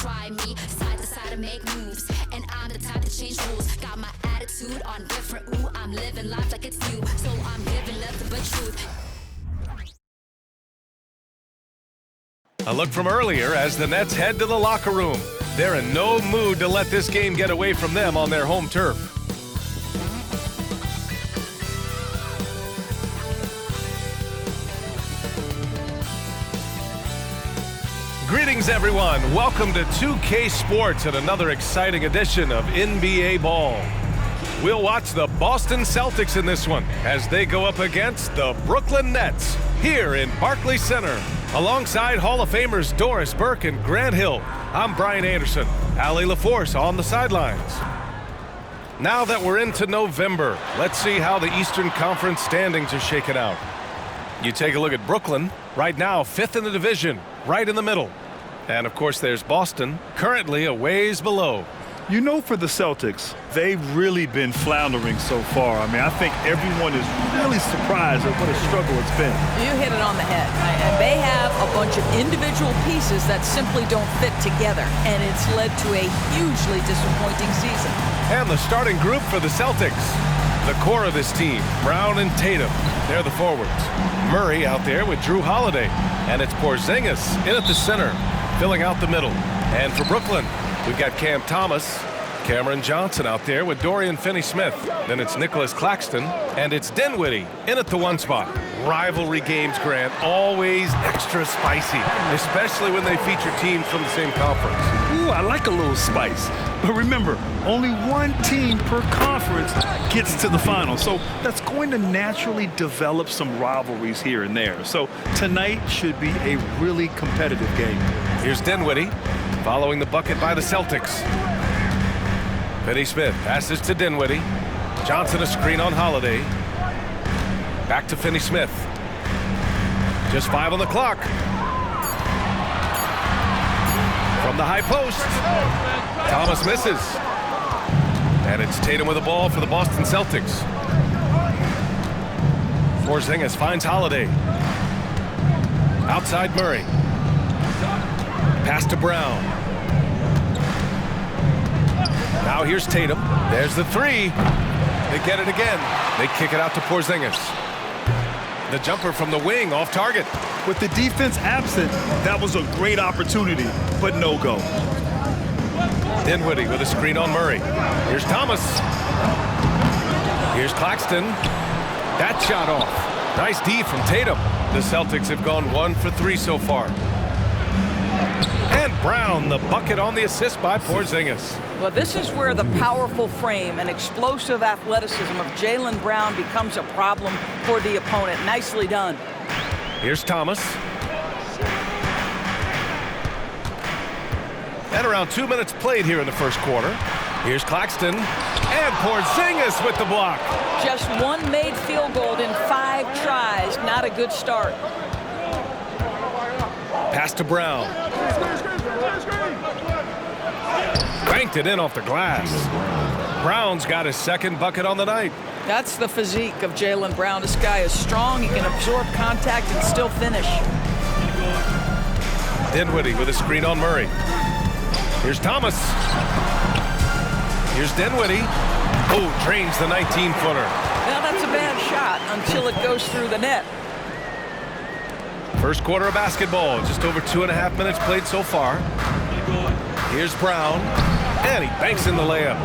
try me, side to side and make moves. And I'm the type to change rules. Got my attitude on different. Ooh, I'm living life like it's new. So I'm giving nothing but truth. A look from earlier as the Nets head to the locker room. They're in no mood to let this game get away from them on their home turf. Greetings, everyone. Welcome to 2K Sports and another exciting edition of NBA Ball. We'll watch the Boston Celtics in this one as they go up against the Brooklyn Nets here in Barclays Center. Alongside Hall of Famers Doris Burke and Grant Hill, I'm Brian Anderson. Allie LaForce on the sidelines. Now that we're into November, let's see how the Eastern Conference standings are shaken out. You take a look at Brooklyn, right now 5th in the division, right in the middle. And of course there's Boston, currently a ways below. You know, for the Celtics, they've really been floundering so far. I mean, I think everyone is really surprised at what a struggle it's been. You hit it on the head. And they have a bunch of individual pieces that simply don't fit together, and it's led to a hugely disappointing season. And the starting group for the Celtics. The core of this team, Brown and Tatum, they're the forwards. Murray out there with Drew Holiday, and it's Porzingis in at the center, filling out the middle. And for Brooklyn, we've got Cam Thomas, Cameron Johnson out there with Dorian Finney-Smith. Then it's Nicholas Claxton, and it's Dinwiddie in at the one spot. Rivalry games, Grant, always extra spicy, especially when they feature teams from the same conference. Ooh, I like a little spice. But remember, only one team per conference gets to the final. So that's going to naturally develop some rivalries here and there. So tonight should be a really competitive game. Here's Dinwiddie, following the bucket by the Celtics. Finney-Smith passes to Dinwiddie. Johnson a screen on Holiday. Back to Finney-Smith. Just 5 on the clock. From the high post. Thomas misses. And it's Tatum with the ball for the Boston Celtics. Porzingis finds Holiday. Outside Murray. Pass to Brown. Now here's Tatum. There's the three. They get it again. They kick it out to Porzingis. The jumper from the wing off target. With the defense absent, that was a great opportunity, but no go. Dinwiddie with a screen on Murray. Here's Thomas. Here's Claxton. That shot off. Nice D from Tatum. The Celtics have gone 1 for 3 so far. And Brown, the bucket on the assist by Porzingis. Well, this is where the powerful frame and explosive athleticism of Jaylen Brown becomes a problem for the opponent. Nicely done. Here's Thomas. And around 2 minutes played here in the first quarter. Here's Claxton. And Porzingis with the block. Just one made field goal in 5 tries. Not a good start. Pass to Brown. Banked it in off the glass. Brown's got his second bucket on the night. That's the physique of Jaylen Brown. This guy is strong. He can absorb contact and still finish. Dinwiddie with a screen on Murray. Here's Thomas. Here's Dinwiddie. Oh, drains the 19-footer. Now that's a bad shot until it goes through the net. First quarter of basketball. Just over 2.5 minutes played so far. Here's Brown. And he banks in the layup.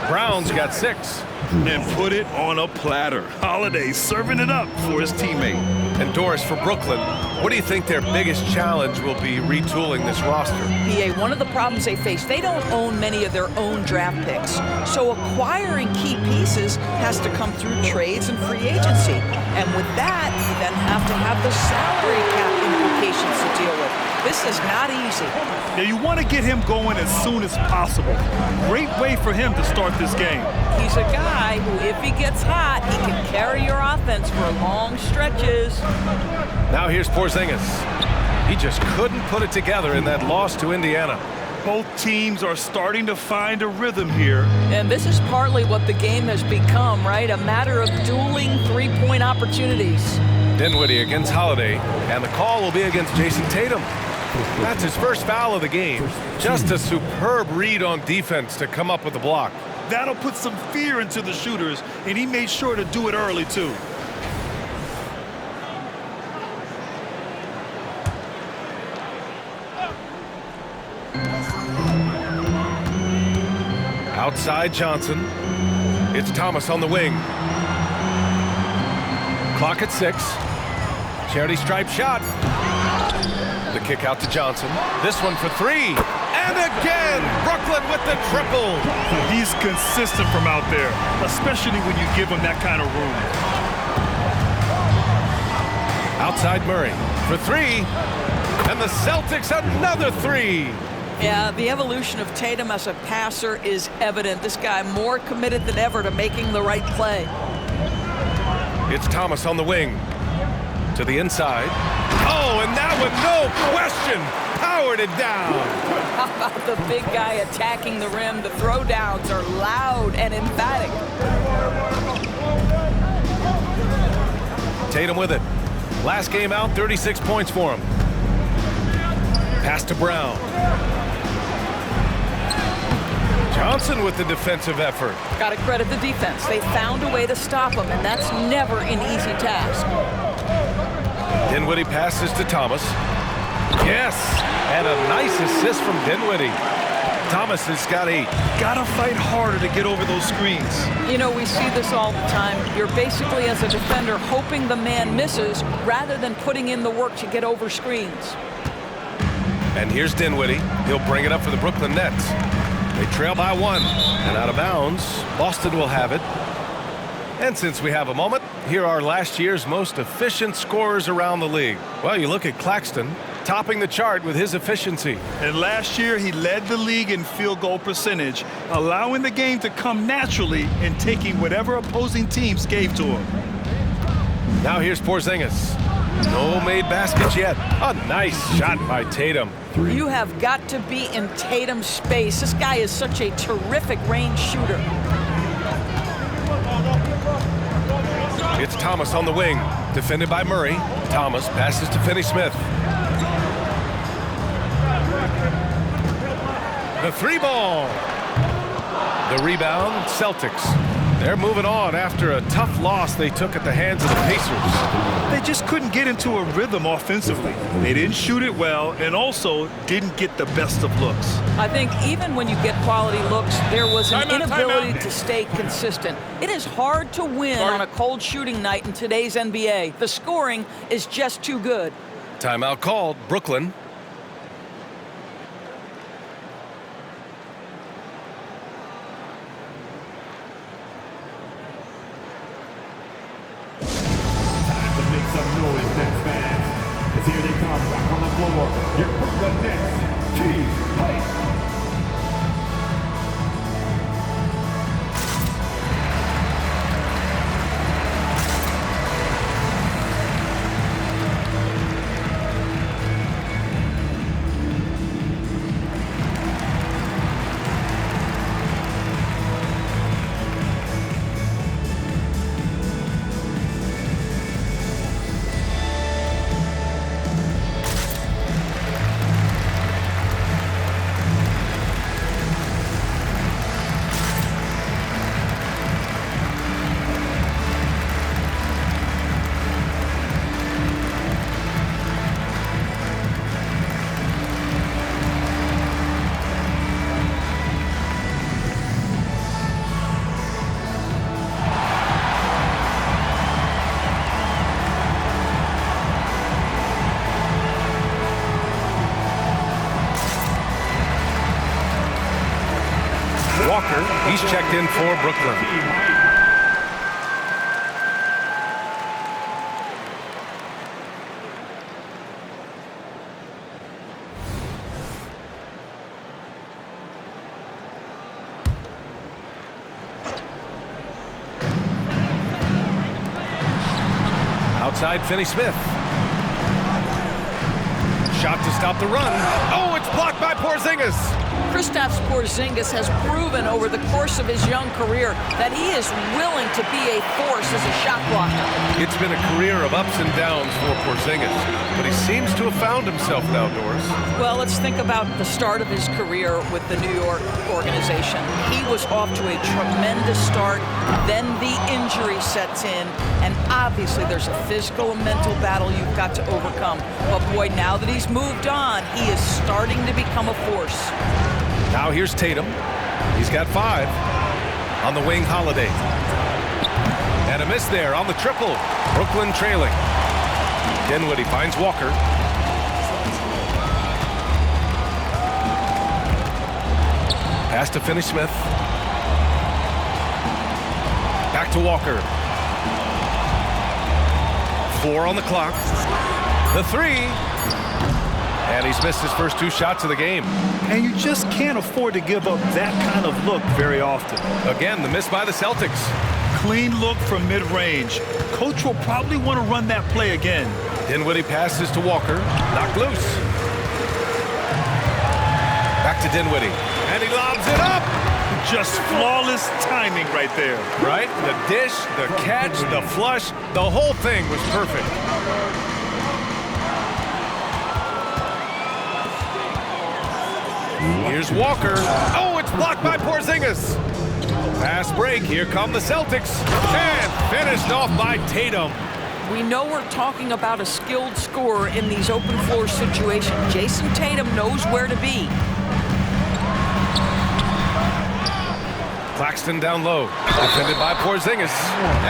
Brown's got 6. And put it on a platter. Holiday serving it up for his teammate. And Doris, for Brooklyn, what do you think their biggest challenge will be retooling this roster? PA, one of the problems they face, they don't own many of their own draft picks. So acquiring key pieces has to come through trades and free agency. And with that, you then have to have the salary cap implications to deal with. This is not easy. Now you want to get him going as soon as possible. Great way for him to start this game. He's a guy who, if he gets hot, he can carry your offense for long stretches. Now here's Porzingis. He just couldn't put it together in that loss to Indiana. Both teams are starting to find a rhythm here. And this is partly what the game has become, right? A matter of dueling three-point opportunities. Dinwiddie against Holiday, and the call will be against Jason Tatum. That's his first foul of the game. Just a superb read on defense to come up with the block. That'll put some fear into the shooters, and he made sure to do it early, too. Outside Johnson. It's Thomas on the wing. Clock at 6. Charity stripe shot. The kick out to Johnson. This one for 3. And again, Brooklyn with the triple. He's consistent from out there, especially when you give him that kind of room. Outside Murray for 3. And the Celtics another 3. Yeah, the evolution of Tatum as a passer is evident. This guy more committed than ever to making the right play. It's Thomas on the wing. To the inside. Oh, and that one, no question, powered it down. How about the big guy attacking the rim? The throwdowns are loud and emphatic. Tatum with it. Last game out, 36 points for him. Pass to Brown. Johnson with the defensive effort. Got to credit the defense. They found a way to stop him, and that's never an easy task. Dinwiddie passes to Thomas. Yes, and a nice assist from Dinwiddie. Thomas has got 8. Gotta fight harder to get over those screens. You know, we see this all the time. You're basically, as a defender, hoping the man misses rather than putting in the work to get over screens. And here's Dinwiddie. He'll bring it up for the Brooklyn Nets. They trail by 1 and out of bounds. Boston will have it. And since we have a moment, here are last year's most efficient scorers around the league. Well, you look at Claxton, topping the chart with his efficiency. And last year, he led the league in field goal percentage, allowing the game to come naturally and taking whatever opposing teams gave to him. Now here's Porzingis. No made baskets yet. A nice shot by Tatum. You have got to be in Tatum's space. This guy is such a terrific range shooter. It's Thomas on the wing, defended by Murray. Thomas passes to Finney-Smith. The 3-ball. The rebound, Celtics. They're moving on after a tough loss they took at the hands of the Pacers. They just couldn't get into a rhythm offensively. They didn't shoot it well and also didn't get the best of looks. I think even when you get quality looks, there was an inability to stay consistent. It is hard to win on a cold shooting night in today's NBA. The scoring is just too good. Timeout called, Brooklyn. Some noise, Nets fans, as here they come back on the floor. Your Brooklyn Nets, Team Fight. Walker, he's checked in for Brooklyn. Outside Finney-Smith. Shot to stop the run. Oh, it's blocked by Porzingis. Kristaps Porzingis has proven over the course of his young career that he is willing to be a force as a shot blocker. It's been a career of ups and downs for Porzingis, but he seems to have found himself now, Doris. Well, let's think about the start of his career with the New York organization. He was off to a tremendous start, then the injury sets in, and obviously there's a physical and mental battle you've got to overcome. But boy, now that he's moved on, he is starting to become a force. Now here's Tatum. He's got 5 on the wing. Holiday. And a miss there on the triple. Brooklyn trailing. Dinwiddie finds Walker. Pass to Finney-Smith. Back to Walker. 4 on the clock. The 3. And he's missed his first 2 shots of the game. And you just can't afford to give up that kind of look very often. Again, the miss by the Celtics. Clean look from mid-range. Coach will probably want to run that play again. Dinwiddie passes to Walker. Knocked loose. Back to Dinwiddie. And he lobs it up. Just flawless timing right there. Right? The dish, the catch, the flush, the whole thing was perfect. Here's Walker. Oh, it's blocked by Porzingis. Fast break. Here come the Celtics. And finished off by Tatum. We know we're talking about a skilled scorer in these open floor situations. Jason Tatum knows where to be. Claxton down low. Defended by Porzingis.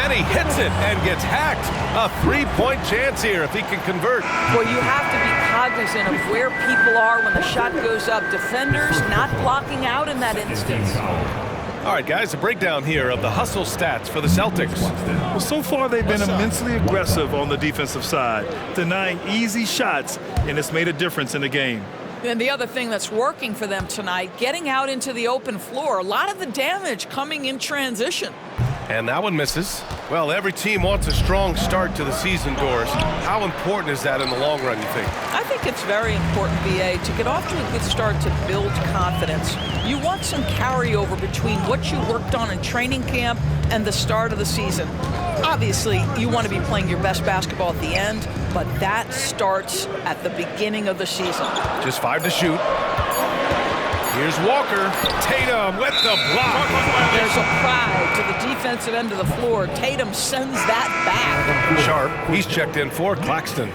And he hits it and gets hacked. A 3-point chance here if he can convert. Well, you have to be cognizant of where people are when the shot goes up. Defenders not blocking out in that instance. All right, guys, a breakdown here of the hustle stats for the Celtics. Well, so far they've been immensely aggressive on the defensive side, denying easy shots, and it's made a difference in the game. And the other thing that's working for them tonight, getting out into the open floor. A lot of the damage coming in transition. And that one misses. Well, every team wants a strong start to the season, Doris. How important is that in the long run, you think? I think it's very important, BA, to get off to a good start to build confidence. You want some carryover between what you worked on in training camp and the start of the season. Obviously, you want to be playing your best basketball at the end, but that starts at the beginning of the season. Just 5 to shoot. Here's Walker. Tatum with the block. There's a pride to the defensive end of the floor. Tatum sends that back. Sharp. He's checked in for Claxton.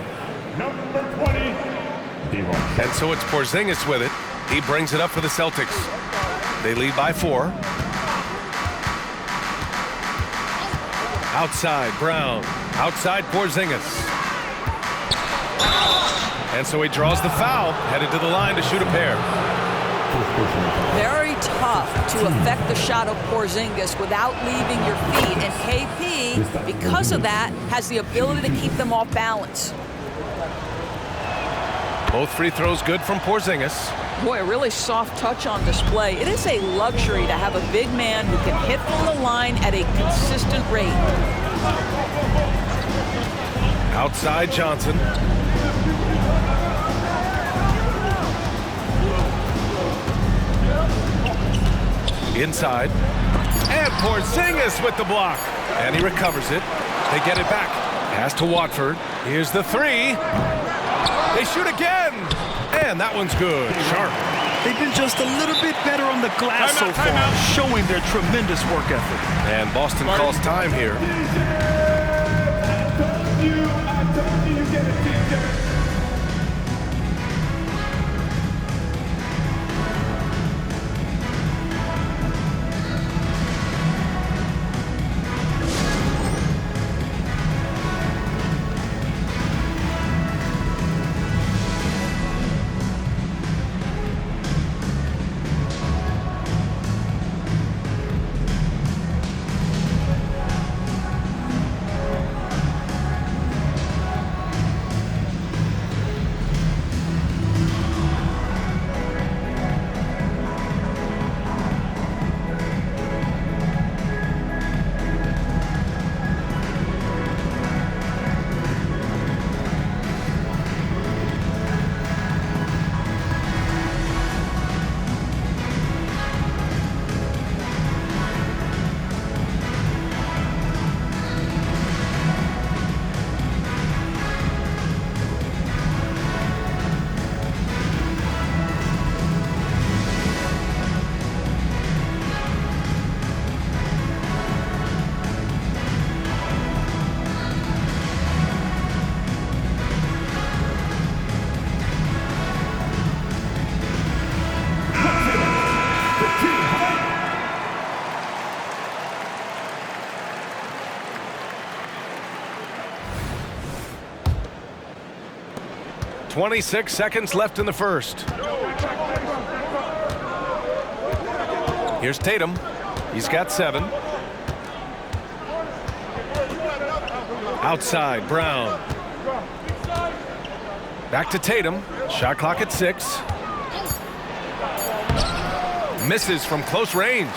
Number 20. And so it's Porzingis with it. He brings it up for the Celtics. They lead by 4. Outside, Brown. Outside, Porzingis. And so he draws the foul, headed to the line to shoot a pair. Very tough to affect the shot of Porzingis without leaving your feet. And KP, because of that, has the ability to keep them off balance. Both free throws good from Porzingis. Boy, a really soft touch on display. It is a luxury to have a big man who can hit from the line at a consistent rate. Outside Johnson. Inside. And Porzingis with the block. And he recovers it. They get it back. Pass to Watford. Here's the 3. They shoot again. And that one's good. Sharp. They've been just a little bit better on the glass so far, showing their tremendous work ethic. And Boston calls time here. 26 seconds left in the first. Here's Tatum. He's got 7. Outside, Brown. Back to Tatum. Shot clock at 6. Misses from close range.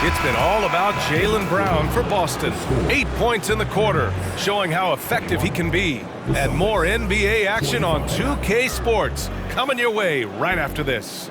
It's been all about Jaylen Brown for Boston. 8 points in the quarter, showing how effective he can be. And more NBA action on 2K Sports coming your way right after this.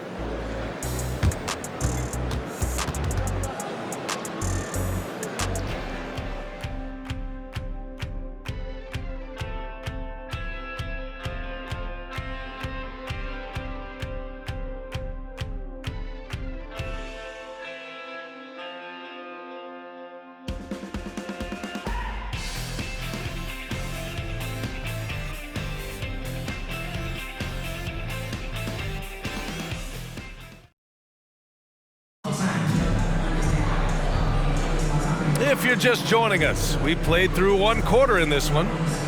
If you're just joining us, we played through 1 quarter in this one.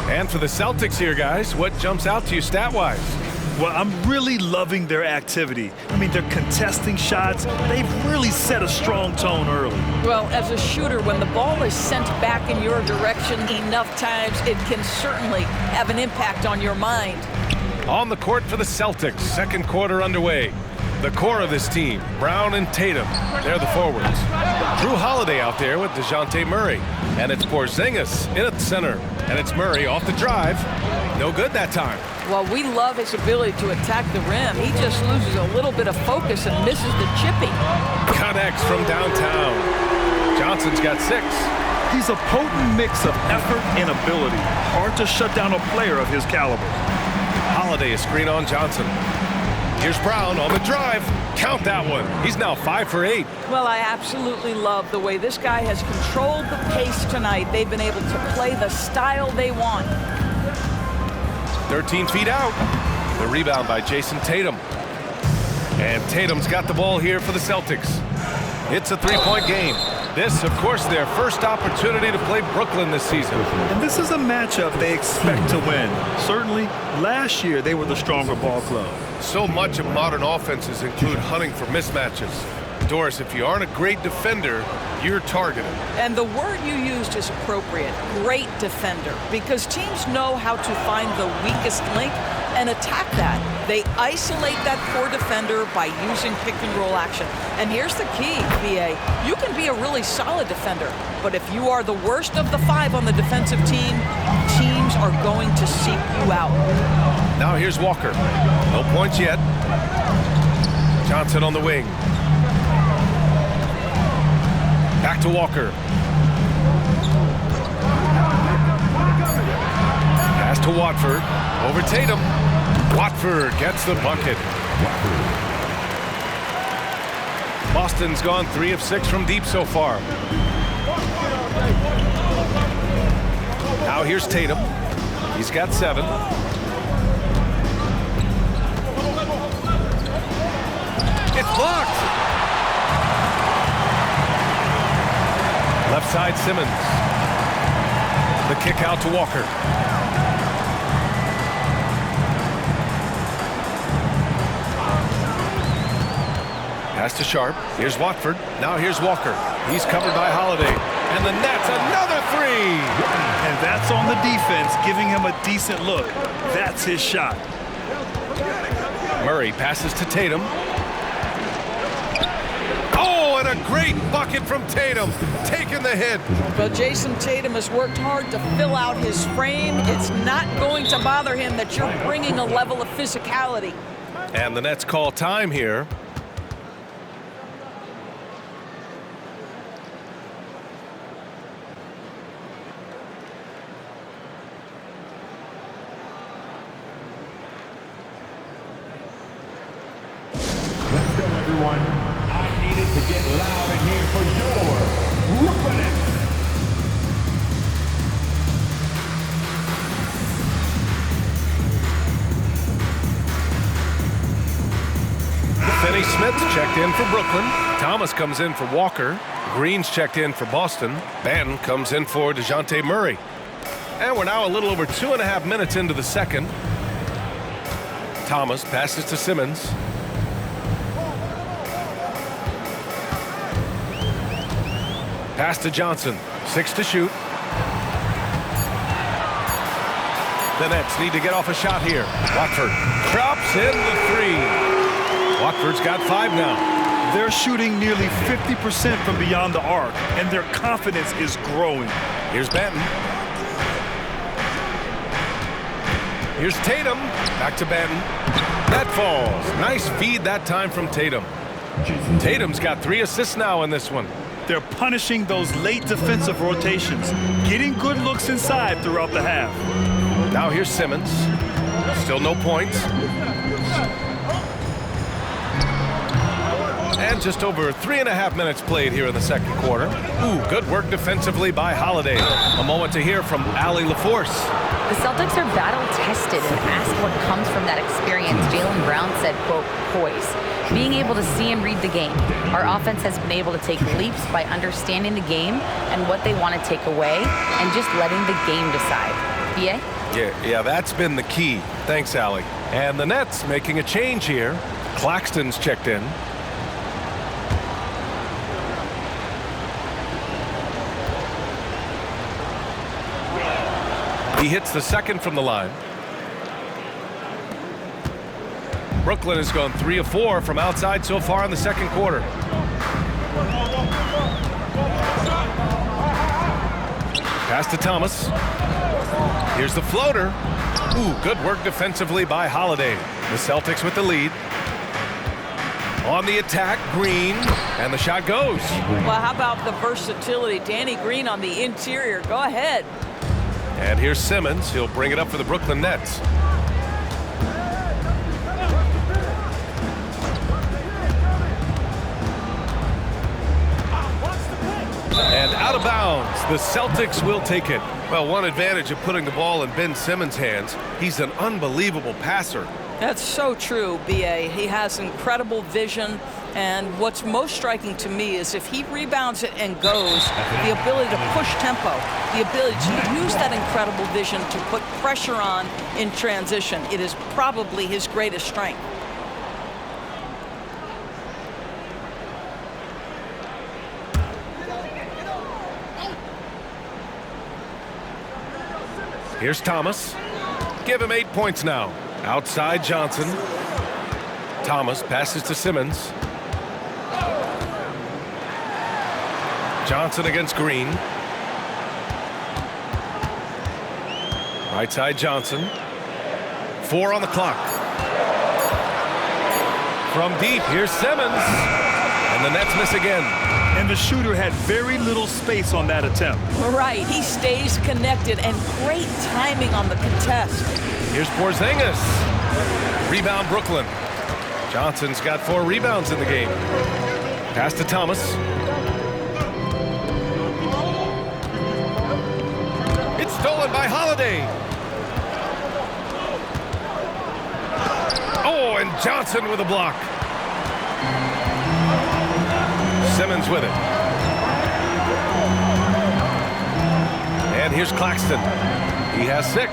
And for the Celtics here, guys, what jumps out to you stat-wise? Well, I'm really loving their activity. I mean, they're contesting shots. They've really set a strong tone early. Well, as a shooter, when the ball is sent back in your direction enough times, it can certainly have an impact on your mind. On the court for the Celtics, second quarter underway. The core of this team, Brown and Tatum, they're the forwards. Drew Holiday out there with DeJounte Murray. And it's Porzingis in at the center. And it's Murray off the drive. No good that time. Well, we love his ability to attack the rim. He just loses a little bit of focus and misses the chipping. Connects from downtown. Johnson's got 6. He's a potent mix of effort and ability. Hard to shut down a player of his caliber. Holiday a screen on Johnson. Here's Brown on the drive. Count that one. He's now 5 for 8. Well, I absolutely love the way this guy has controlled the pace tonight. They've been able to play the style they want. 13 feet out. The rebound by Jason Tatum. And Tatum's got the ball here for the Celtics. It's a 3-point game. This, of course, their first opportunity to play Brooklyn this season. And this is a matchup they expect to win. Certainly, last year they were the stronger ball club. So much of modern offenses include hunting for mismatches. Doris, if you aren't a great defender, you're targeted. And the word you used is appropriate, great defender, because teams know how to find the weakest link and attack that. They isolate that poor defender by using pick-and-roll action. And here's the key, BA. You can be a really solid defender, but if you are the worst of the 5 on the defensive team, teams are going to seek you out. Now here's Walker. No points yet. Johnson on the wing. Back to Walker. Pass to Watford. Over Tatum. Watford gets the bucket. Boston's gone 3 of 6 from deep so far. Now here's Tatum. He's got 7. It's blocked. Left side, Simmons. The kick out to Walker. Pass to Sharp. Here's Watford. Now here's Walker. He's covered by Holiday. And the net's another 3. And that's on the defense, giving him a decent look. That's his shot. Murray passes to Tatum. Oh, and a great bucket from Tatum, taking the hit. But Jason Tatum has worked hard to fill out his frame. It's not going to bother him that you're bringing a level of physicality. And the Nets call time here. Let's go, everyone. I needed to get loud in here for your Brooklyn Nets. Finney Smith checked in for Brooklyn. Thomas comes in for Walker. Green's checked in for Boston. Banton comes in for DeJounte Murray. And we're now a little over 2.5 minutes into the second. Thomas passes to Simmons. Pass to Johnson. 6 to shoot. The Nets need to get off a shot here. Watford drops in the 3. Watford's got 5 now. They're shooting nearly 50% from beyond the arc, and their confidence is growing. Here's Benton. Here's Tatum. Back to Benton. That falls. Nice feed that time from Tatum. Tatum's got 3 assists now in this one. They're punishing those late defensive rotations, getting good looks inside throughout the half. Now here's Simmons. Still no points. And just over 3.5 minutes played here in the second quarter. Ooh, good work defensively by Holiday. A moment to hear from Allie LaForce. The Celtics are battle-tested and asked what comes from that experience. Jaylen Brown said, quote, poise. Being able to see and read the game. Our offense has been able to take leaps by understanding the game and what they want to take away and just letting the game decide. BA? Yeah, that's been the key. Thanks, Allie. And the Nets making a change here. Claxton's checked in. He hits the second from the line. Brooklyn has gone 3 of 4 from outside so far in the second quarter. Pass to Thomas. Here's the floater. Ooh, good work defensively by Holiday. The Celtics with the lead. On the attack, Green, and the shot goes. Well, how about the versatility? Danny Green on the interior. Go ahead. And here's Simmons. He'll bring it up for the Brooklyn Nets. And out of bounds. The Celtics will take it. Well, one advantage of putting the ball in Ben Simmons' hands, he's an unbelievable passer. That's so true, B.A. He has incredible vision, and what's most striking to me is if he rebounds it and goes, the ability to push tempo, the ability to use that incredible vision to put pressure on in transition. It is probably his greatest strength. Here's Thomas. Give him 8 points now. Outside Johnson. Thomas passes to Simmons. Johnson against Green. Right side Johnson. 4 on the clock. From deep, here's Simmons. And the Nets miss again. And the shooter had very little space on that attempt. Right, he stays connected, and great timing on the contest. Here's Porzingis. Rebound Brooklyn. Johnson's got 4 rebounds in the game. Pass to Thomas. It's stolen by Holiday. Oh, and Johnson with a block. Simmons with it. And here's Claxton. He has 6.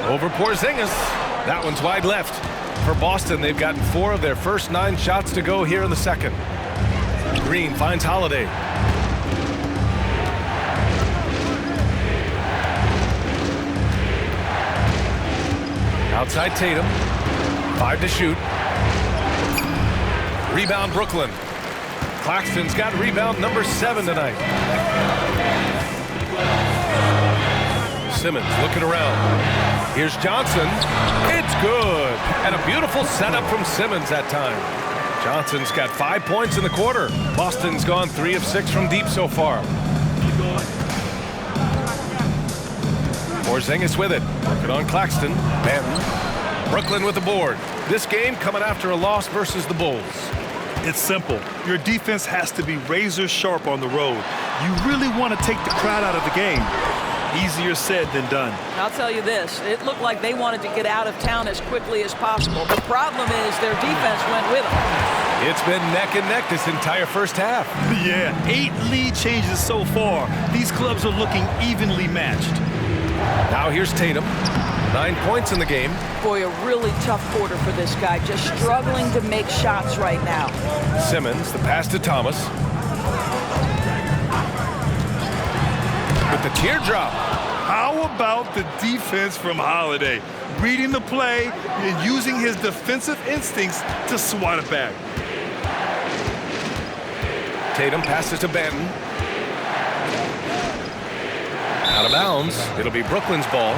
Over Porzingis. That one's wide left. For Boston, they've gotten 4 of their first 9 shots to go here in the second. Green finds Holiday. Outside Tatum. 5 to shoot. Rebound Brooklyn. Claxton's got rebound number 7 tonight. Simmons looking around. Here's Johnson. It's good. And a beautiful setup from Simmons that time. Johnson's got 5 points in the quarter. Boston's gone 3 of 6 from deep so far. Porzingis with it. Working on Claxton. Benton. Brooklyn with the board. This game coming after a loss versus the Bulls. It's simple. Your defense has to be razor sharp on the road. You really want to take the crowd out of the game. Easier said than done. I'll tell you this, it looked like they wanted to get out of town as quickly as possible. The problem is their defense went with them. It's been neck and neck this entire first half. Yeah, 8 lead changes so far. These clubs are looking evenly matched. Now here's Tatum. 9 points in the game. Boy, a really tough quarter for this guy. Just struggling to make shots right now. Simmons, the pass to Thomas. With the teardrop. How about the defense from Holiday? Reading the play and using his defensive instincts to swat it back. Tatum passes to Banton. Out of bounds. It'll be Brooklyn's ball.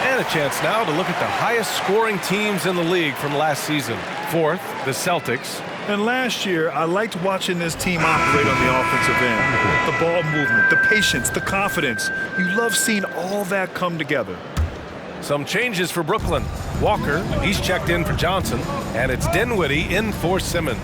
And a chance now to look at the highest scoring teams in the league from last season. Fourth, the Celtics. And last year, I liked watching this team operate on the offensive end. The ball movement, the patience, the confidence. You love seeing all that come together. Some changes for Brooklyn. Walker, he's checked in for Johnson, and it's Dinwiddie in for Simmons.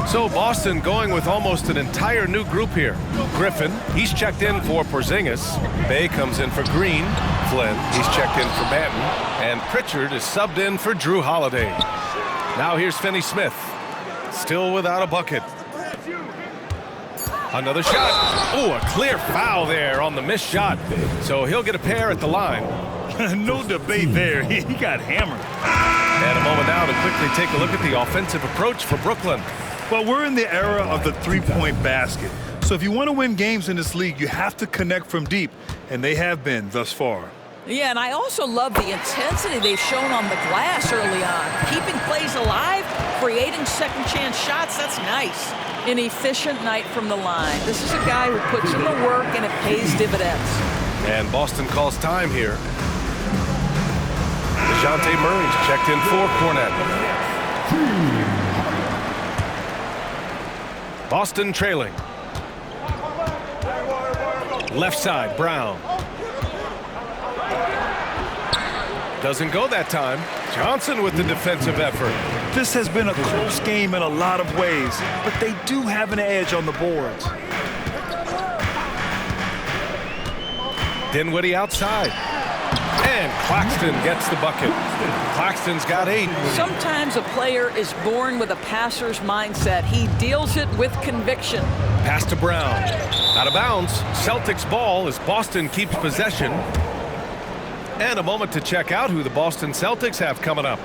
So Boston going with almost an entire new group here. Griffin, he's checked in for Porzingis. Bay comes in for Green. Flynn, he's checked in for Banton. And Pritchard is subbed in for Drew Holiday. Now here's Finney-Smith. Still without a bucket. Another shot. Oh, a clear foul there on the missed shot. So he'll get a pair at the line. No debate there. He got hammered. And a moment now to quickly take a look at the offensive approach for Brooklyn. Well, we're in the era of the three-point basket. So if you want to win games in this league, you have to connect from deep, and they have been thus far. Yeah, and I also love the intensity they've shown on the glass early on. Keeping plays alive, creating second-chance shots, that's nice. An efficient night from the line. This is a guy who puts in the work, and it pays dividends. And Boston calls time here. DeJounte Murray's checked in for Cornette. Boston trailing. Left side, Brown. Doesn't go that time. Johnson with the defensive effort. This has been a close game in a lot of ways, but they do have an edge on the boards. Dinwiddie outside. And Claxton gets the bucket. Claxton's got 8. Sometimes a player is born with a passer's mindset. He deals it with conviction. Pass to Brown. Out of bounds. Celtics ball as Boston keeps possession. And a moment to check out who the Boston Celtics have coming up.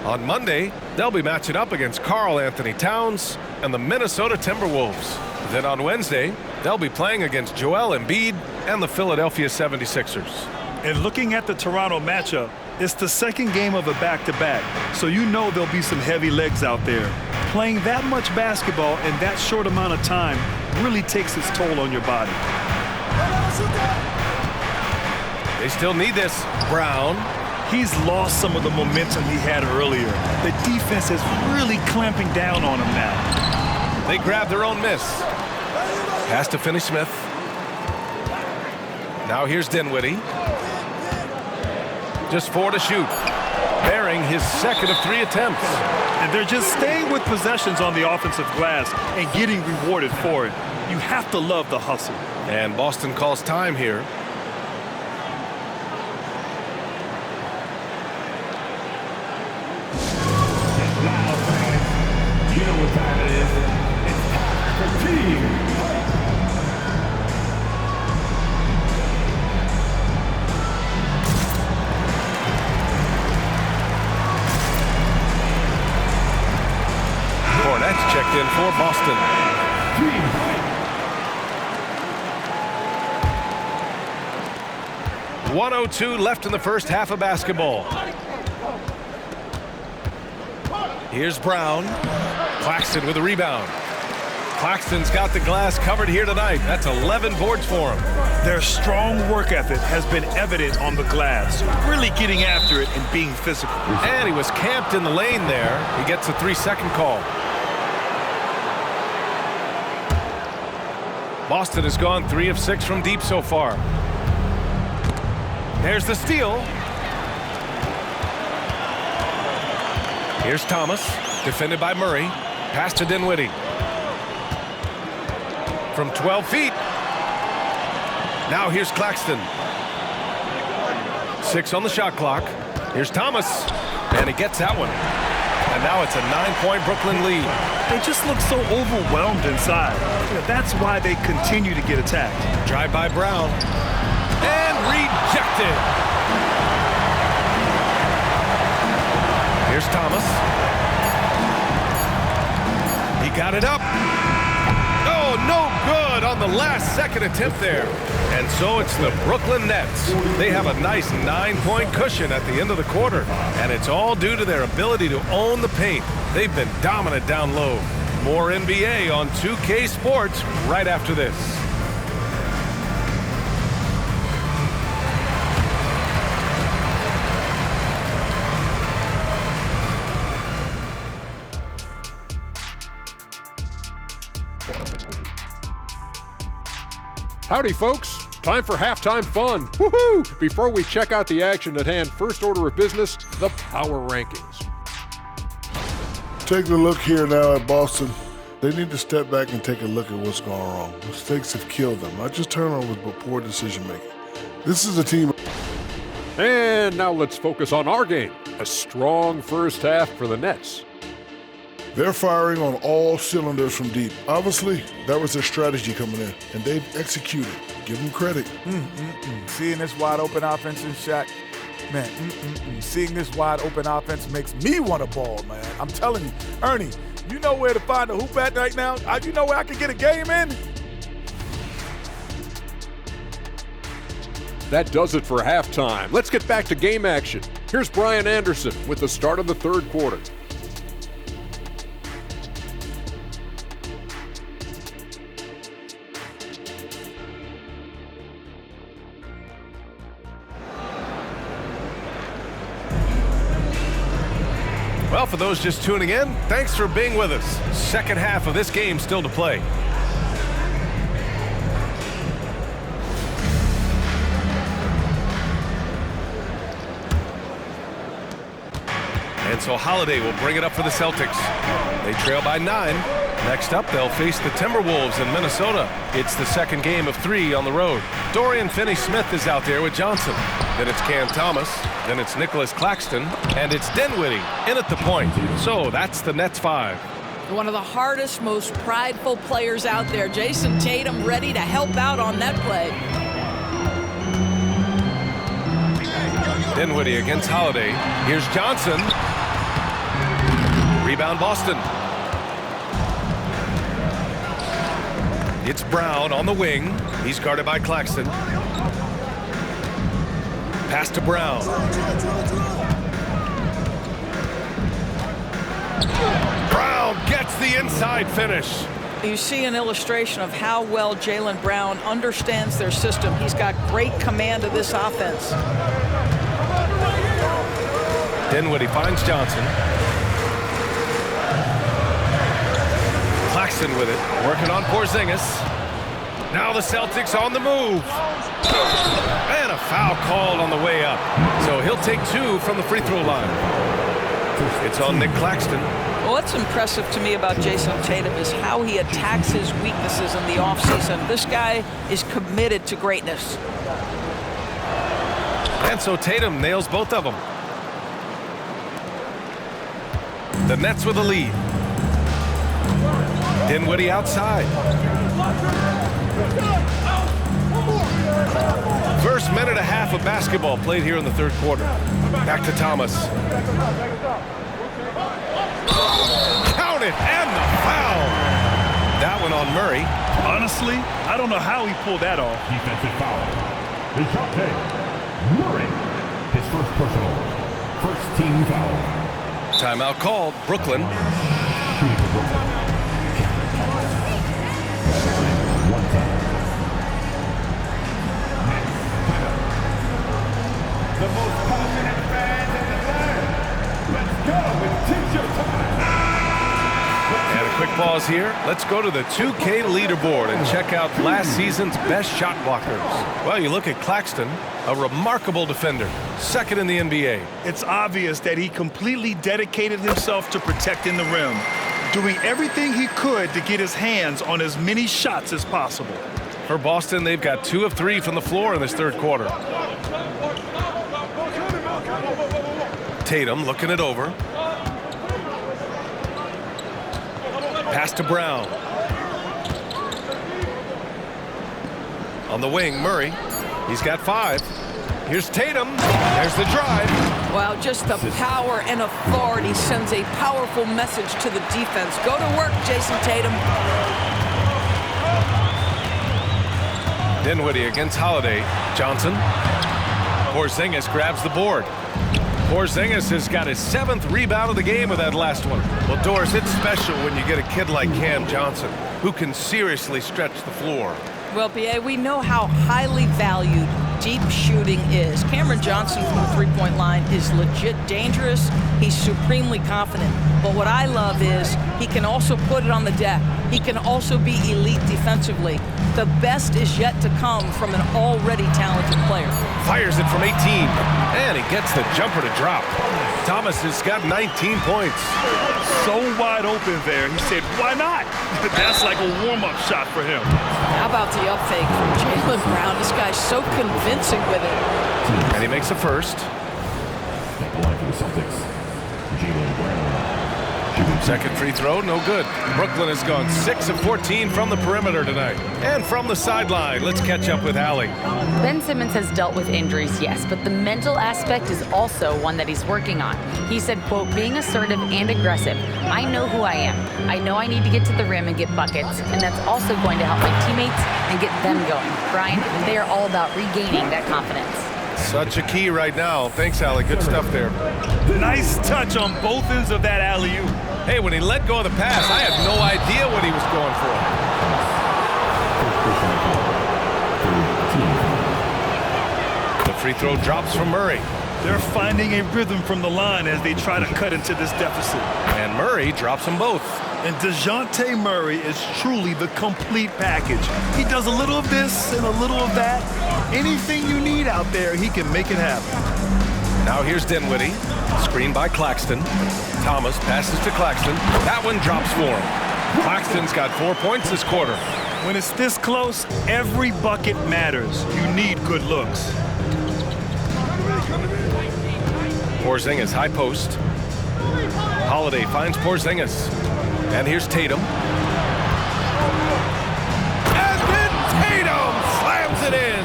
On Monday, they'll be matching up against Karl Anthony Towns and the Minnesota Timberwolves. Then on Wednesday, they'll be playing against Joel Embiid and the Philadelphia 76ers. And looking at the Toronto matchup, it's the second game of a back-to-back, so you know there'll be some heavy legs out there. Playing that much basketball in that short amount of time really takes its toll on your body. They still need this. Brown. He's lost some of the momentum he had earlier. The defense is really clamping down on him now. They grab their own miss. Pass to Finney-Smith. Now here's Dinwiddie. Just 4 to shoot. Bearing his second of 3 attempts. And they're just staying with possessions on the offensive glass and getting rewarded for it. You have to love the hustle. And Boston calls time here. You know what time it is. It's time for team. Cornette's checked in for Boston. 1:02 left in the first half of basketball. Here's Brown. Claxton with a rebound. Claxton's got the glass covered here tonight. That's 11 boards for him. Their strong work ethic has been evident on the glass, really getting after it and being physical. And he was camped in the lane there. He gets a 3-second call. Boston has gone 3 of 6 from deep so far. There's the steal. Here's Thomas, defended by Murray. Pass to Dinwiddie. From 12 feet. Now here's Claxton. 6 on the shot clock. Here's Thomas, and he gets that one. And now it's a 9-point Brooklyn lead. They just look so overwhelmed inside. That's why they continue to get attacked. Drive by Brown. And rejected. Here's Thomas. He got it up. Oh, no good on the last second attempt there. And so it's the Brooklyn Nets. They have a nice 9-point cushion at the end of the quarter. And it's all due to their ability to own the paint. They've been dominant down low. More NBA on 2K Sports right after this. Howdy, folks. Time for halftime fun. Woohoo! Before we check out the action at hand, first order of business, the power rankings. Taking a look here now at Boston, they need to step back and take a look at what's going wrong. Mistakes have killed them, not just turnovers, but poor decision-making. This is a team. And now let's focus on our game. A strong first half for the Nets. They're firing on all cylinders from deep. Obviously, that was their strategy coming in, and they've executed. Give them credit. Seeing this wide open offense in Shaq, man, seeing this wide open offense makes me want a ball, man. I'm telling you, Ernie, you know where to find a hoop at right now? You know where I can get a game in? That does it for halftime. Let's get back to game action. Here's Brian Anderson with the start of the third quarter. Well, for those just tuning in, thanks for being with us. Second half of this game still to play. And so Holiday will bring it up for the Celtics. They trail by 9. Next up, they'll face the Timberwolves in Minnesota. It's the second game of 3 on the road. Dorian Finney-Smith is out there with Johnson. Then it's Cam Thomas. Then it's Nicholas Claxton. And it's Dinwiddie in at the point. So that's the Nets 5. One of the hardest, most prideful players out there. Jason Tatum ready to help out on that play. Dinwiddie against Holiday. Here's Johnson. Rebound Boston. It's Brown on the wing. He's guarded by Claxton. Pass to Brown. Brown gets the inside finish. You see an illustration of how well Jaylen Brown understands their system. He's got great command of this offense. Dinwiddie finds Johnson. Claxton with it, working on Porzingis. Now the Celtics on the move. And a foul called on the way up. So he'll take 2 from the free throw line. It's on Nick Claxton. Well, what's impressive to me about Jason Tatum is how he attacks his weaknesses in the offseason. This guy is committed to greatness. And so Tatum nails both of them. The Nets with a lead. Dinwiddie outside. First minute and a half of basketball played here in the third quarter. Back to Thomas. Count it, and the foul. That one on Murray. Honestly, I don't know how he pulled that off. Defensive foul. DeJounte Murray. His first personal. First team foul. Timeout called. Brooklyn. One time. The most passionate fans in the land. Let's go with T-shirt time. And a quick pause here. Let's go to the 2K leaderboard and check out last season's best shot blockers. Well, you look at Claxton, a remarkable defender, second in the NBA. It's obvious that he completely dedicated himself to protecting the rim, doing everything he could to get his hands on as many shots as possible. For Boston, they've got 2 of 3 from the floor in this third quarter. Tatum looking it over. Pass to Brown. On the wing, Murray. He's got 5. Here's Tatum. There's the drive. Wow, just the power and authority sends a powerful message to the defense. Go to work, Jason Tatum. Dinwiddie against Holiday. Johnson. Porzingis grabs the board. Porzingis has got his 7th rebound of the game with that last one. Well, Doris, it's special when you get a kid like Cam Johnson who can seriously stretch the floor. Well, B.A., we know how highly valued deep shooting is. Cameron Johnson from the three-point line is legit dangerous. He's supremely confident. But what I love is he can also put it on the deck. He can also be elite defensively. The best is yet to come from an already talented player. Fires it from 18, and he gets the jumper to drop. Thomas has got 19 points. So wide open there. He said, why not? That's like a warm-up shot for him. How about the up fake from Jaylen Brown? This guy's so convincing with it. And he makes a first. At the line for the Celtics, Jaylen Brown. Second free throw, no good. Brooklyn has gone 6 of 14 from the perimeter tonight. And from the sideline, let's catch up with Allie. Ben Simmons has dealt with injuries, yes, but the mental aspect is also one that he's working on. He said, quote, being assertive and aggressive. I know who I am. I know I need to get to the rim and get buckets, and that's also going to help my teammates and get them going. Brian, they are all about regaining that confidence. Such a key right now. Thanks, Allie. Good stuff there. Nice touch on both ends of that alley-oop. Hey, when he let go of the pass, I had no idea what he was going for. The free throw drops from Murray. They're finding a rhythm from the line as they try to cut into this deficit. And Murray drops them both. And DeJounte Murray is truly the complete package. He does a little of this and a little of that. Anything you need out there, he can make it happen. Now here's Dinwiddie. Screen by Claxton. Thomas passes to Claxton. That one drops for him. Claxton's got 4 points this quarter. When it's this close, every bucket matters. You need good looks. Porzingis, high post. Holiday finds Porzingis. And here's Tatum. And then Tatum slams it in.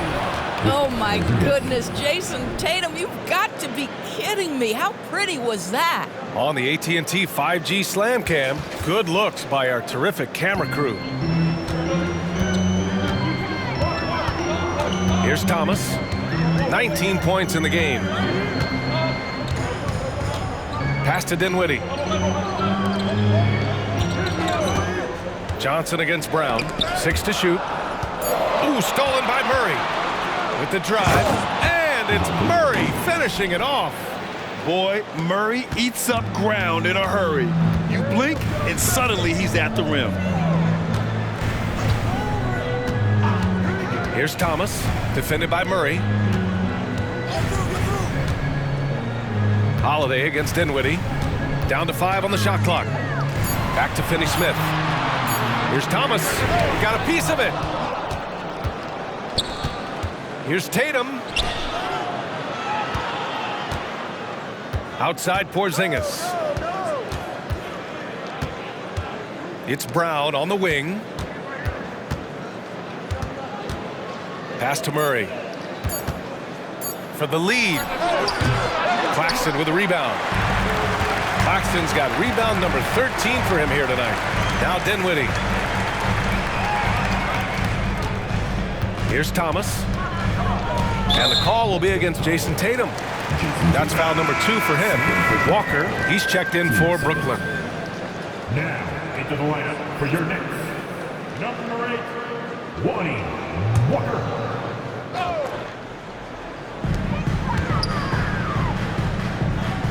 Oh, my goodness. Jason Tatum, you've got to be kidding me. How pretty was that? On the AT&T 5G Slam Cam, good looks by our terrific camera crew. Here's Thomas. 19 points in the game. Pass to Dinwiddie. Johnson against Brown. 6 to shoot. Ooh, stolen by Murray. With the drive. And it's Murray finishing it off. Boy, Murray eats up ground in a hurry. You blink, and suddenly he's at the rim. Here's Thomas, defended by Murray. Holiday against Dinwiddie. Down to 5 on the shot clock. Back to Finney-Smith. Here's Thomas. He got a piece of it. Here's Tatum. Outside Porzingis. It's Brown on the wing. Pass to Murray. For the lead. Claxton with a rebound. Claxton's got rebound number 13 for him here tonight. Now Dinwiddie. Here's Thomas. And the call will be against Jason Tatum. That's foul number 2 for him. Walker, he's checked in for Brooklyn. Now into the lineup for your next number 8, Lonnie Walker.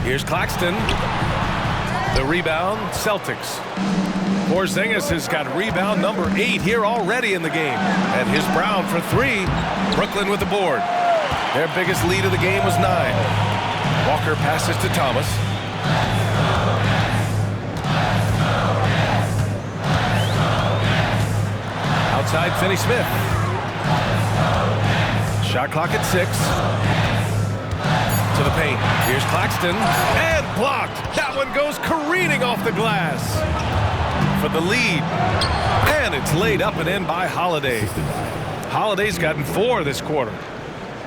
Here's Claxton. The rebound, Celtics. Porzingis has got rebound number 8 here already in the game. And here's Brown for 3. Brooklyn with the board. Their biggest lead of the game was 9. Walker passes to Thomas. Outside Finney-Smith. Shot clock at 6. To the paint. Here's Claxton. And blocked. That one goes careening off the glass. for the lead. And it's laid up and in by Holiday. Holiday's gotten 4 this quarter.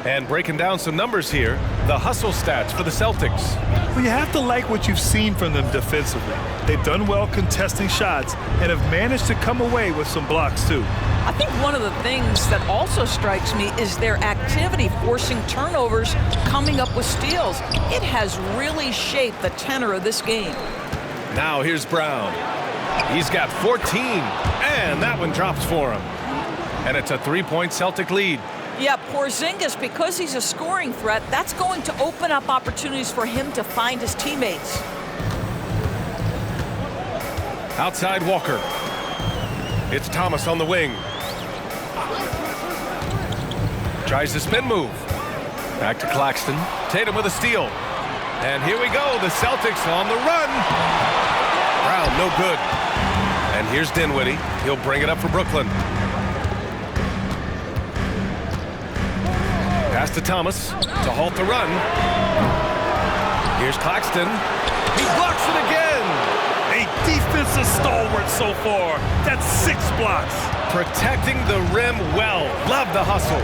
And breaking down some numbers here, the hustle stats for the Celtics. Well, you have to like what you've seen from them defensively. They've done well contesting shots and have managed to come away with some blocks, too. I think one of the things that also strikes me is their activity forcing turnovers, coming up with steals. It has really shaped the tenor of this game. Now here's Brown. He's got 14, and that one drops for him. And it's a 3-point Celtic lead. Yeah, Porzingis, because he's a scoring threat, that's going to open up opportunities for him to find his teammates. Outside Walker. It's Thomas on the wing. Tries the spin move. Back to Claxton. Tatum with a steal. And here we go, the Celtics on the run. Brown, no good. And here's Dinwiddie. He'll bring it up for Brooklyn. Pass to Thomas to halt the run. Here's Claxton. He blocks it again. A defensive stalwart so far. That's 6 blocks. Protecting the rim well. Love the hustle.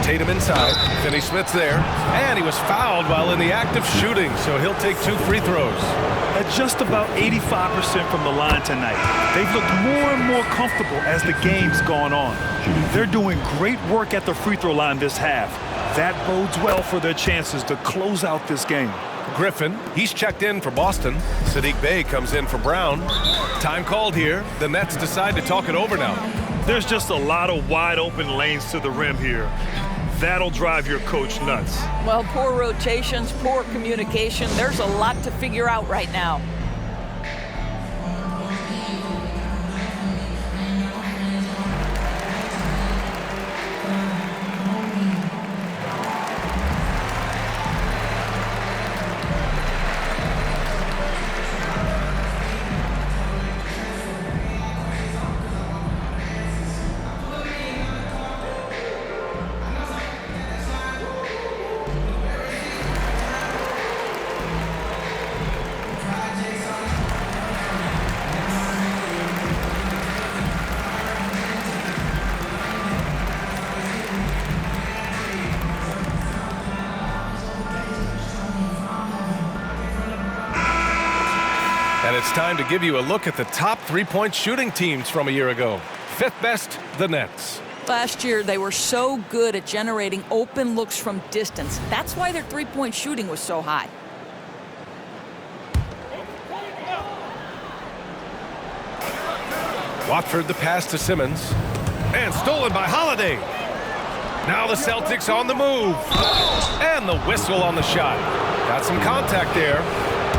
Tatum inside. Finney-Smith's there. And he was fouled while in the act of shooting, so he'll take 2 free throws. At just about 85% from the line tonight. They've looked more and more comfortable as the game's gone on. They're doing great work at the free throw line this half. That bodes well for their chances to close out this game. Griffin, he's checked in for Boston. Sadiq Bey comes in for Brown. Time called here. The Nets decide to talk it over now. There's just a lot of wide open lanes to the rim here. That'll drive your coach nuts. Well, poor rotations, poor communication. There's a lot to figure out right now. And it's time to give you a look at the top 3-point shooting teams from a year ago. 5th best, the Nets. Last year, they were so good at generating open looks from distance. That's why their 3-point shooting was so high. Watford the pass to Simmons. And stolen by Holiday. Now the Celtics on the move. And the whistle on the shot. Got some contact there.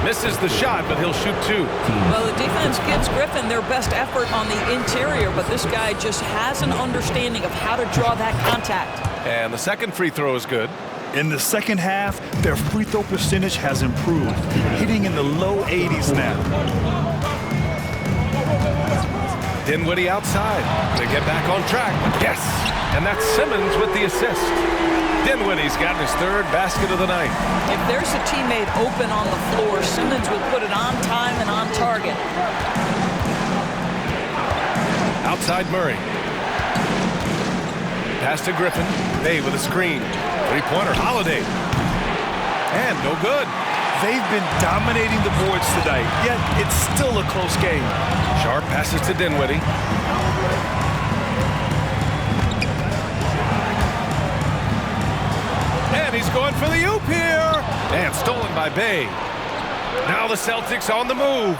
Misses the shot, but he'll shoot 2. Well, the defense gives Griffin their best effort on the interior, but this guy just has an understanding of how to draw that contact. And the second free throw is good. In the second half, their free throw percentage has improved, hitting in the low 80s now. Dinwiddie outside. They get back on track. Yes! And that's Simmons with the assist. Dinwiddie's gotten his 3rd basket of the night. If there's a teammate open on the floor, Simmons will put it on time and on target. Outside Murray. Pass to Griffin. Bay with a screen. 3-pointer Holiday. And no good. They've been dominating the boards tonight, yet it's still a close game. Sharp passes to Dinwiddie. And he's going for the oop here. And stolen by Bay. Now the Celtics on the move.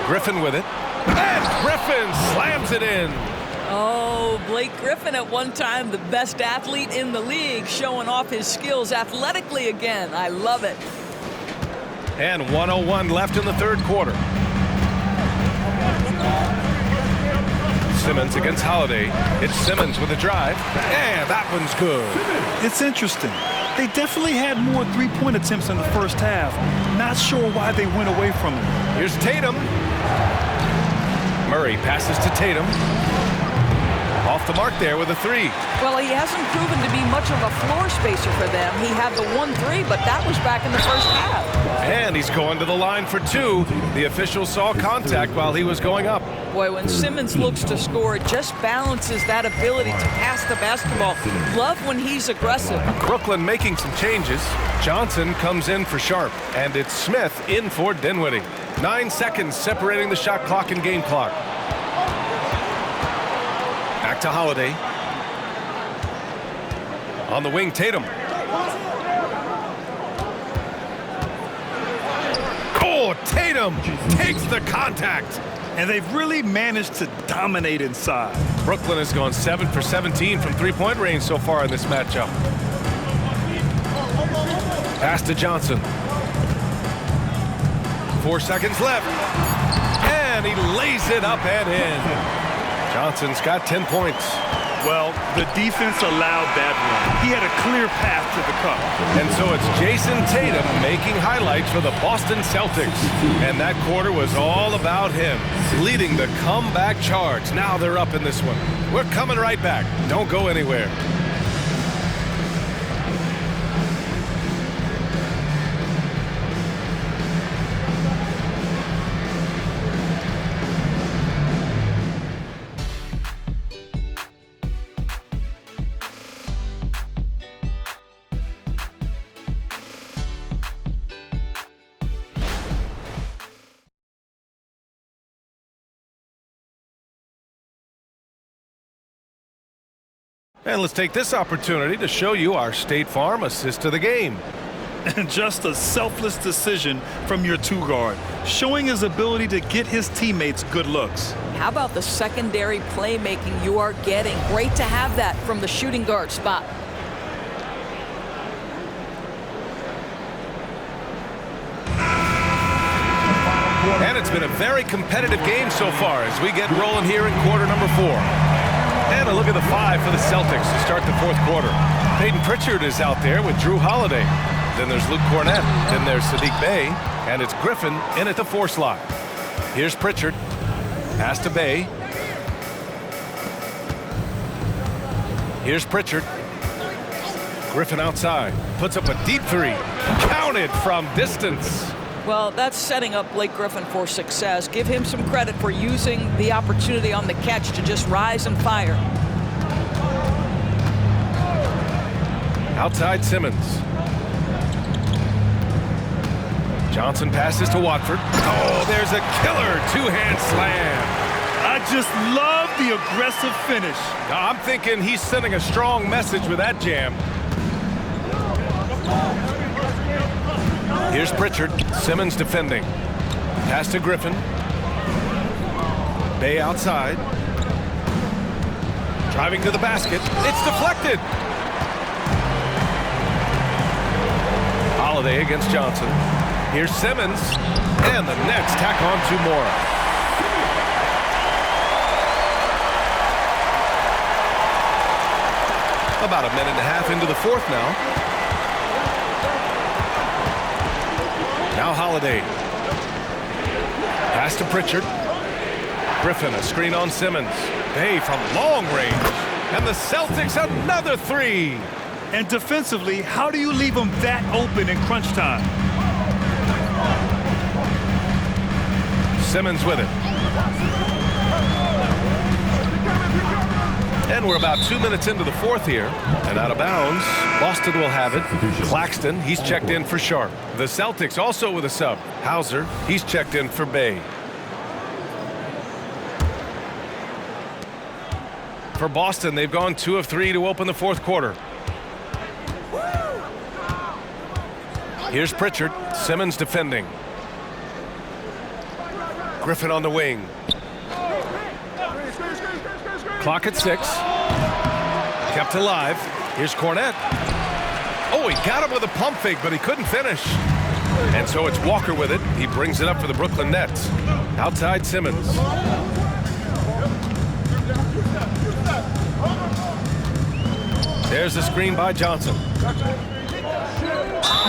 Griffin with it. And Griffin slams it in. Oh, Blake Griffin at one time the best athlete in the league, showing off his skills athletically again. I love it. And 1:01 left in the 3rd quarter. Simmons against Holiday. It's Simmons with a drive. And that one's good. It's interesting. They definitely had more 3-point attempts in the first half. Not sure why they went away from it. Here's Tatum. Murray passes to Tatum. Off the mark there with a 3. Well, he hasn't proven to be much of a floor spacer for them. He had the 1-3, but that was back in the first half. And he He's going to the line for two. The official saw contact while he was going up. Boy, when Simmons looks to score, it just balances that ability to pass the basketball. Love when he's aggressive. Brooklyn making some changes. Johnson comes in for Sharp, and it's Smith in for Dinwiddie. 9 seconds separating the shot clock and game clock. Back to Holiday. On the wing, Tatum. Oh, Tatum takes the contact. And they've really managed to dominate inside. Brooklyn has gone 7 for 17 from three-point range so far in this matchup. Pass to Johnson. 4 seconds left. And he lays it up and in. Johnson's got 10 points. Well, the defense allowed that one. He had a clear path to the cup. And so it's Jason Tatum making highlights for the Boston Celtics. And that quarter was all about him, leading the comeback charge. Now they're up in this one. We're coming right back. Don't go anywhere. And let's take this opportunity to show you our State Farm assist to the game. And just a selfless decision from your two guard, showing his ability to get his teammates good looks. How about the secondary playmaking you are getting? Great to have that from the shooting guard spot. And it's been a very competitive game so far as we get rolling here in quarter number 4. And a look at the 5 for the Celtics to start the fourth quarter. Peyton Pritchard is out there with Drew Holiday. Then there's Luke Cornett. Then there's Sadiq Bey. And it's Griffin in at the 4 slot. Here's Pritchard. Pass to Bey. Here's Pritchard. Griffin outside. Puts up a deep 3. Counted from distance. Well, that's setting up Blake Griffin for success. Give him some credit for using the opportunity on the catch to just rise and fire. Outside Simmons. Johnson passes to Watford. Oh, there's a killer two-hand slam. I just love the aggressive finish. Now, I'm thinking he's sending a strong message with that jam. Here's Pritchard. Simmons defending. Pass to Griffin. Bey outside. Driving to the basket. It's deflected. Holiday against Johnson. Here's Simmons. And the Nets tack on 2 more. About a minute and a half into the fourth now. Now Holiday. Pass to Pritchard. Griffin, a screen on Simmons. Bey from long range. And the Celtics another 3. And defensively, how do you leave them that open in crunch time? Simmons with it. And we're about 2 minutes into the fourth here. And out of bounds, Boston will have it. Claxton, he's checked in for Sharp. The Celtics also with a sub. Hauser, he's checked in for Bey. For Boston, they've gone 2 of 3 to open the fourth quarter. Here's Pritchard. Simmons defending. Griffin on the wing. Clock at 6. Kept alive. Here's Cornett. Oh, he got him with a pump fake, but he couldn't finish. And so it's Walker with it. He brings it up for the Brooklyn Nets. Outside Simmons. There's the screen by Johnson.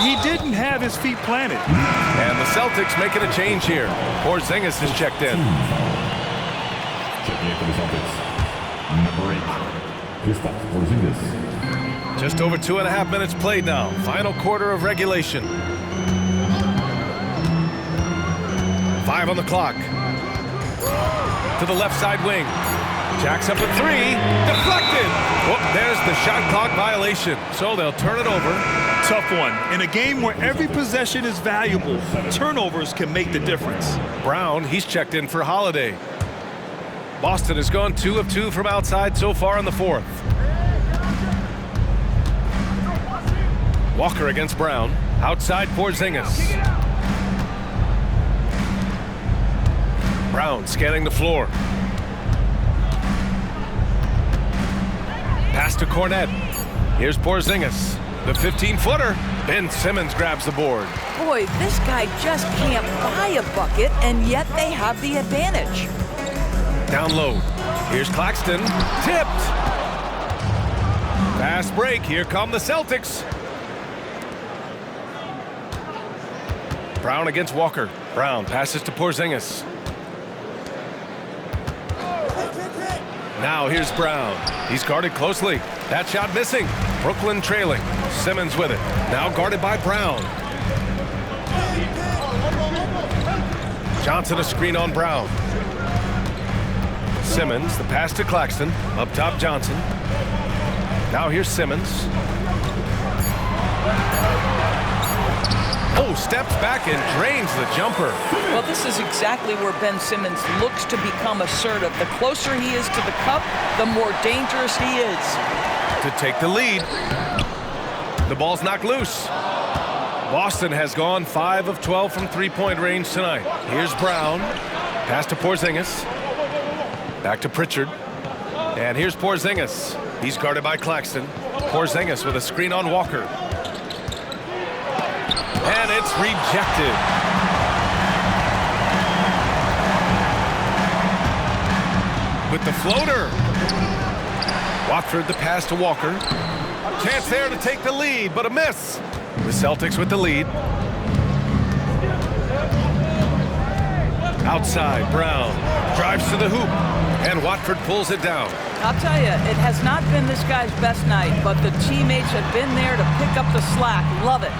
He didn't have his feet planted. And the Celtics making a change here. Porzingis is checked in. Checking in for the Celtics. Number 8, Kristaps Porzingis. Just over 2.5 minutes played now. Final quarter of regulation. 5 on the clock. To the left side wing. Jacks up a 3. Deflected. Oh, there's the shot clock violation. So they'll turn it over. Tough one. In a game where every possession is valuable, turnovers can make the difference. Brown, he's checked in for Holiday. Boston has gone 2 of 2 from outside so far in the 4th. Walker against Brown. Outside Porzingis. Brown scanning the floor. Pass to Cornette. Here's Porzingis. The 15-footer. Ben Simmons grabs the board. Boy, this guy just can't buy a bucket, and yet they have the advantage. Down low. Here's Claxton. Tipped. Fast break. Here come the Celtics. Brown against Walker. Brown passes to Porzingis. Now here's Brown. He's guarded closely. That shot missing. Brooklyn trailing. Simmons with it. Now guarded by Brown. Johnson a screen on Brown. Simmons, the pass to Claxton. Up top Johnson. Now here's Simmons. Oh, steps back and drains the jumper. Well, this is exactly where Ben Simmons looks to become assertive. The closer he is to the cup, the more dangerous he is. To take the lead. The ball's knocked loose. Boston has gone 5 of 12 from three-point range tonight. Here's Brown. Pass to Porzingis. Back to Pritchard. And here's Porzingis. He's guarded by Claxton. Porzingis with a screen on Walker. And it's rejected. With the floater. Watford the pass to Walker. Chance there to take the lead, but a miss. The Celtics with the lead. Outside, Brown drives to the hoop, and Watford pulls it down. I'll tell you, it has not been this guy's best night, but the teammates have been there to pick up the slack. Love it.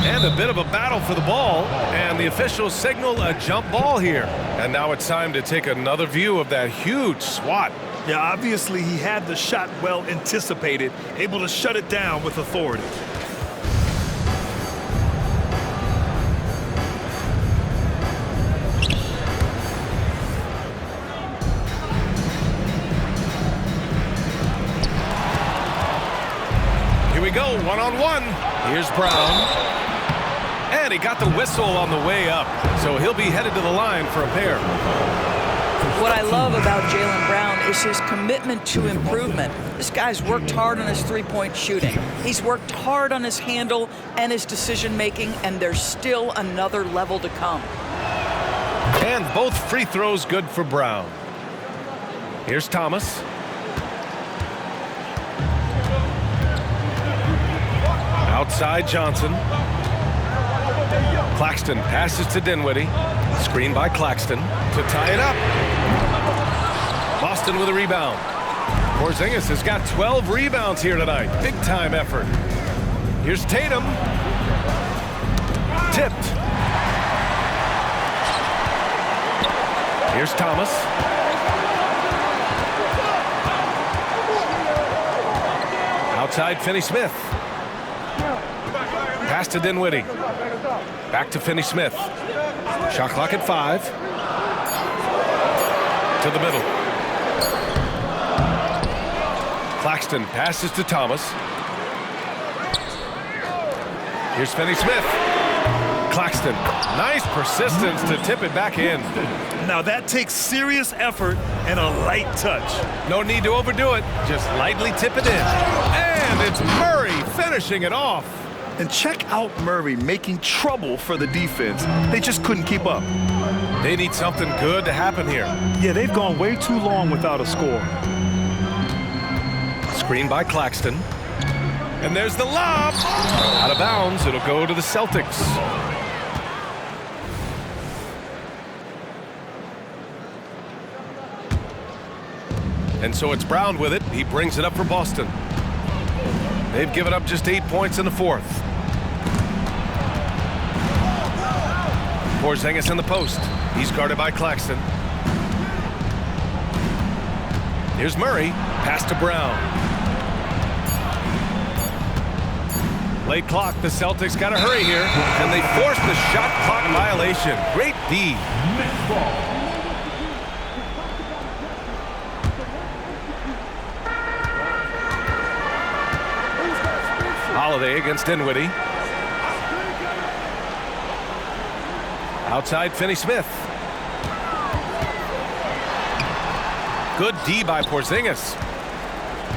And a bit of a battle for the ball, and the officials signal a jump ball here. And now it's time to take another view of that huge swat. Yeah, obviously he had the shot well anticipated, able to shut it down with authority. Here we go, one-on-one. Here's Brown. And he got the whistle on the way up, so he'll be headed to the line for a pair. What I love about Jaylen Brown is his commitment to improvement. This guy's worked hard on his three-point shooting. He's worked hard on his handle and his decision-making, and there's still another level to come. And both free throws good for Brown. Here's Thomas. Outside Johnson. Claxton passes to Dinwiddie. Screen by Claxton to tie it up. Boston with a rebound. Porzingis has got 12 rebounds here tonight. Big time effort. Here's Tatum. Tipped. Here's Thomas. Outside Finney-Smith. Pass to Dinwiddie. Back to Finney-Smith. Shot clock at 5. To the middle. Claxton passes to Thomas. Here's Finney-Smith. Claxton. Nice persistence to tip it back in. Now that takes serious effort and a light touch. No need to overdo it. Just lightly tip it in. And it's Murray finishing it off. And check out Murray making trouble for the defense. They just couldn't keep up. They need something good to happen here. Yeah, they've gone way too long without a score. Screen by Claxton. And there's the lob. Out of bounds, it'll go to the Celtics. And so it's Brown with it. He brings it up for Boston. They've given up just 8 points in the 4th. Porzingis in the post. He's guarded by Claxton. Here's Murray. Pass to Brown. Late clock. The Celtics got to hurry here. And they force the shot clock violation. Great D. Next ball. Holiday against Dinwiddie. Outside Finney-Smith. Good D by Porzingis.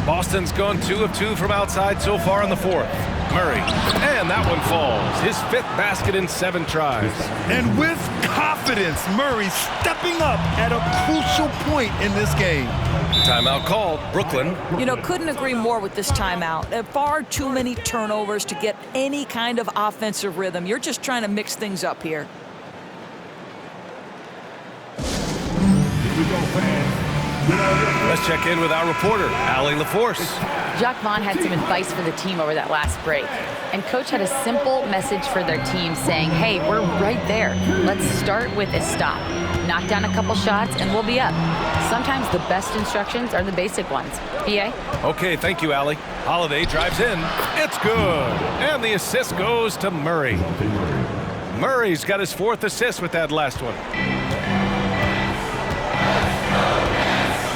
Boston's gone 2 of 2 from outside so far in the fourth. Murray, and that one falls. His 5th basket in 7 tries. And with confidence, Murray stepping up at a crucial point in this game. Timeout called. Brooklyn. You know, couldn't agree more with this timeout. Far too many turnovers to get any kind of offensive rhythm. You're just trying to mix things up here. Let's check in with our reporter, Allie LaForce. Jacques Vaughn had some advice for the team over that last break. And Coach had a simple message for their team saying, hey, we're right there. Let's start with a stop. Knock down a couple shots and we'll be up. Sometimes the best instructions are the basic ones. PA? Okay, thank you, Allie. Holiday drives in. It's good. And the assist goes to Murray. Murray's got his 4th assist with that last one.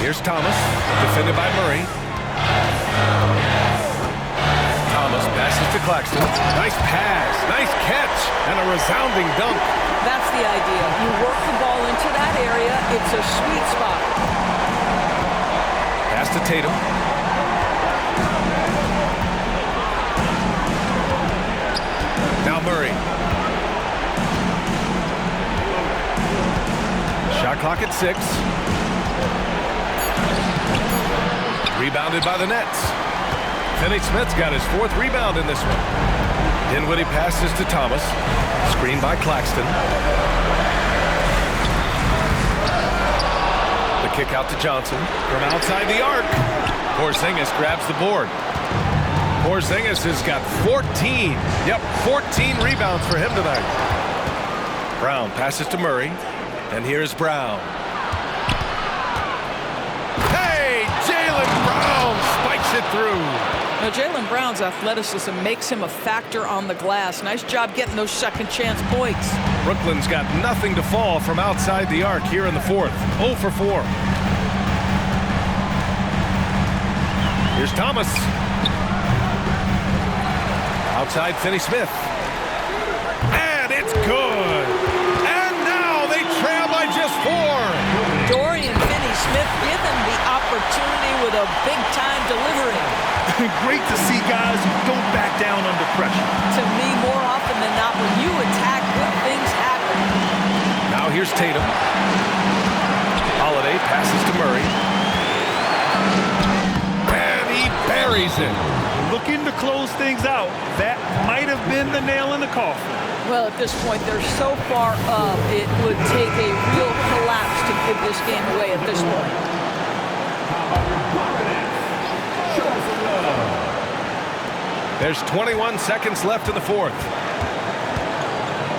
Here's Thomas, defended by Murray. Thomas passes to Claxton. Nice pass, nice catch, and a resounding dunk. That's the idea. You work the ball into that area. It's a sweet spot. Pass to Tatum. Now Murray. Shot clock at 6. Rebounded by the Nets. Finney-Smith's got his 4th rebound in this one. Dinwiddie passes to Thomas. Screen by Claxton. The kick out to Johnson from outside the arc. Porzingis grabs the board. Porzingis has got 14. Yep, 14 rebounds for him tonight. Brown passes to Murray. And here's Brown. Spikes it through. Now, Jaylen Brown's athleticism makes him a factor on the glass. Nice job getting those second chance points. Brooklyn's got nothing to fall from outside the arc here in the fourth. 0 for 4. Here's Thomas. Outside Finney-Smith. And it's good. And now they trail by just 4. Dorian Finney-Smith given the opportunity with a big-time delivery. Great to see guys who don't back down under pressure. To me, more often than not, when you attack, good things happen. Now here's Tatum. Holiday passes to Murray. And he buries it. Looking to close things out. That might have been the nail in the coffin. Well, at this point, they're so far up, it would take a real collapse to give this game away at this point. There's 21 seconds left in the fourth.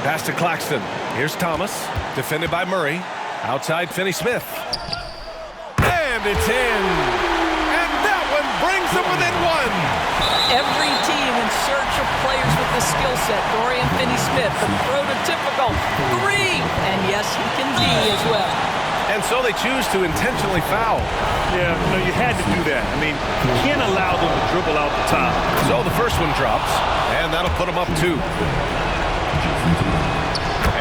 Pass to Claxton. Here's Thomas, defended by Murray. Outside Finney-Smith. And it's in. And that one brings them within 1. Every team in search of players with this skill set. Dorian Finney-Smith, the prototypical 3. And yes, he can D as well. And so they choose to intentionally foul. Yeah, no, you had to do that. I mean, you can't allow them to dribble out the top. So the first one drops, and that'll put them up 2.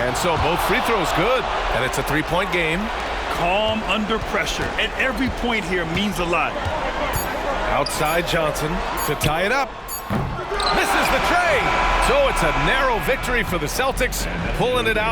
And so both free throws good, and it's a 3-point game. Calm under pressure, and every point here means a lot. Outside Johnson to tie it up. Misses the tray. So it's a narrow victory for the Celtics, pulling it out.